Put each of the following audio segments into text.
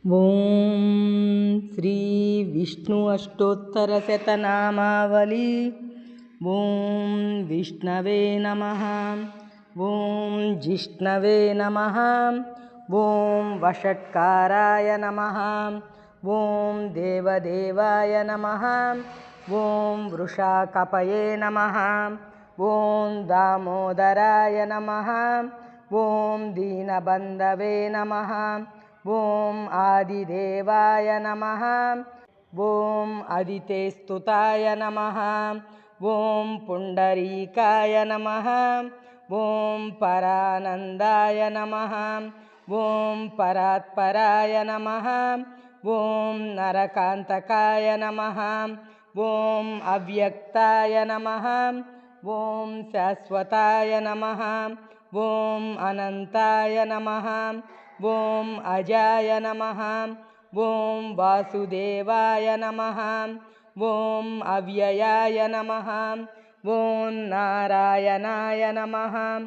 ओम श्री विष्णु अष्टोत्तरशतनामावली। ओम विष्णवे नमः। ओम जिष्णवे नमः। ओम वषट्काराय नमः। ओम देवदेवाय नमः। ओम वृषाकपये नमः। ओम दामोदराय नमः। ओम दीनबन्धवे नमः। ओम आदिदेवाय नमः। ओम आदितेस्तुताय नमः। ओम पुंडरीकाय नमः। ओम परानंदाय नमः। ओम परात्पराय नमः। ओम नरकांतकाय नमः। ओम अव्यक्ताय नमः। ओम शाश्वताय नमः। ओम अनंताय नमः। ओम अजाय नमः। ओम वासुदेवाय नमः। ओम अव्ययाय नमः। ओम नारायणाय नमः।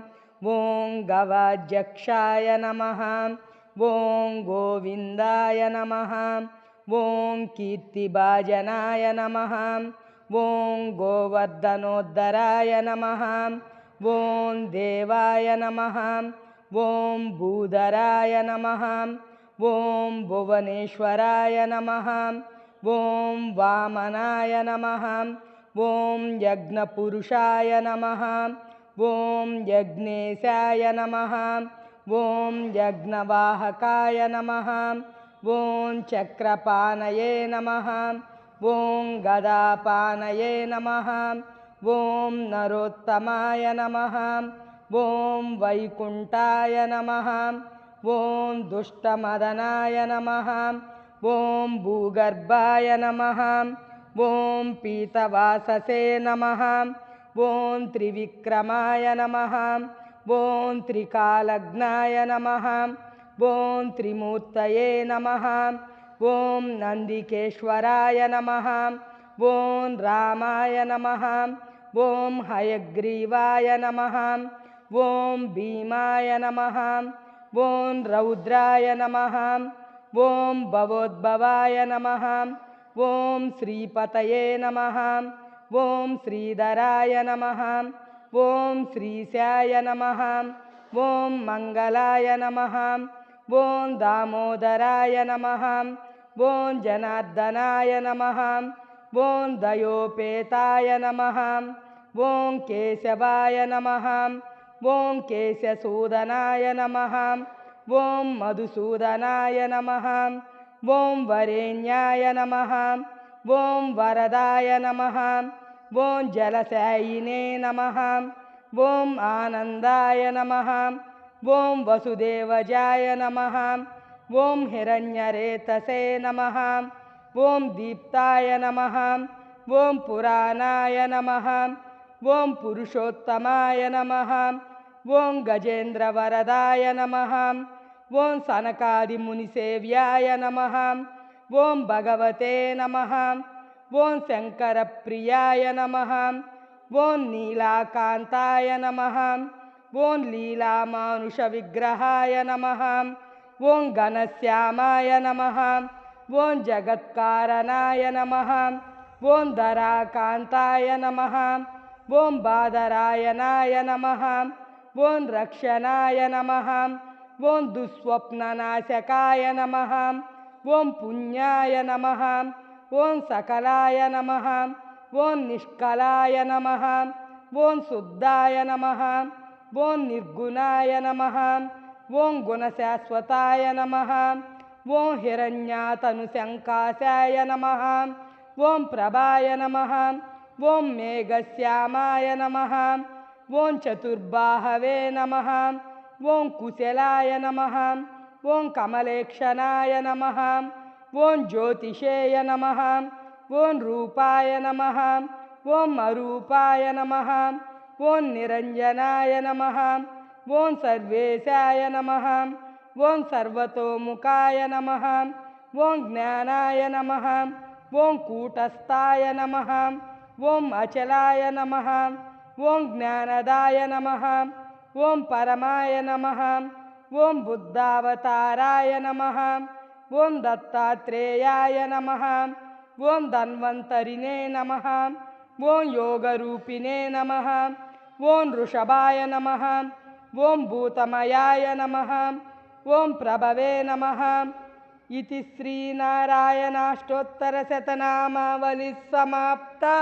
ओम गवाध्यक्षाय नमः। ओम गोविंदाय नमः। ओम कीर्तिभाजनाय नमः। ओम गोवर्धनोद्धराय नमः। ओम देवाय नमः। ओम भूधराय नमः। ओम भुवनेश्वराय नमः। ओम वामनाय नमः। ओम यज्ञपुरुषाय नमः। ओम यज्ञेशाय नमः। ओम यज्ञवाहकाय नमः। ओम चक्रपाणये नमः। ओम गदापाणये नमः। ओम नरोत्तमाय नमः। ओम वैकुंठाय नमः। ओम दुष्टमदनाय नमः। ओम भूगर्भाय नमः। ओम पीतवाससे नमः। ओम त्रिविक्रमाय नमः। ओम त्रिकालग्नाय नमः। ओम त्रिमूर्तये नमः। ओम नंदिकेश्वराय नमः। ओम रामाय नमः। ओम हयग्रीवाय नमः। ओम भीमाय नमः। ओम रौद्राय नमः। ओम भवोद्भवाय नमः। ओम श्रीपतये नमः। ओम श्रीधराय नमः। ओम श्रीशाय नमः। ओम मंगलाय नमः। ओम दामोदराय नमः। ओम जनार्दनाय नमः। ओम दयोपेताय नमः। ओम केशवाय नमः। ओम केशसूदनाय नमः। ओम मधुसूदनाय नमः। ओम वरेण्याय नमः। ओम वरदाय नमः। ओम जलशायिने नमः। ओम आनंदाय नमः। ओम वसुदेवजाय नमः। ओम हिरण्यरेतसे नमः। ओम दीप्ताय नमः। ओम पुराणाय नमः। ओम पुरुषोत्तमाय नमः। ओम गजेन्द्रवरदाय नमः। ओम सनकादिमुनिसेव्याय नमः। ओम भगवते नमः। ओम शंकरप्रियाय नमः। ओम नीलाकांताय नमः। ओम लीलामानुषविग्रहाय नमः। ओम घनश्यामाय नमः। ओम जगत्कारणाय नमः। ओम धराकांताय नमः। ओम बादरायणाय नमः। ओम रक्षणाय नमः। ओम दुःस्वप्ननाशकाय नमः। ओम पुण्याय नमः। ओम सकलाय नमः। ओम निष्कलाय नमः। ओम शुद्धाय नमः। ओम निर्गुणाय नमः। ओम गुणशाश्वताय नमः। ओम हिरण्यातनुशंकाशाय नमः। ओम प्रभाय नमः। ओम मेघश्यामाय नमः। ओम चतुर्बाहवे नमः। ओम कुशलाय नमः। ओम कमलेक्षणाय नमः। ओम ज्योतिषेय नमः। ओम रूपाय नमः। ओम अरूपाय नमः। ओम निरंजनाय नमः। ओम सर्वेशाय नमः। ओम सर्वतोमुखाय नमः। ओम ज्ञानाय नमः। ओम कूटस्थाय नमः। ओम अचलाय नमः। ओम ज्ञानदाय नमः। ओम परमाय नमः। ओम बुद्धावताराय नमः। ఓం దత్తాత్రేయాయ నమః ఓం ధన్వంతరినే నమః ఓం యోగరూపిణే నమః ఓం వృషభాయ నమః ఓం భూతమయాయ నమః ఓం ప్రభవే నమః इति श्रीनारायणाष्टोत्तरशतनामावलिः समाप्ता।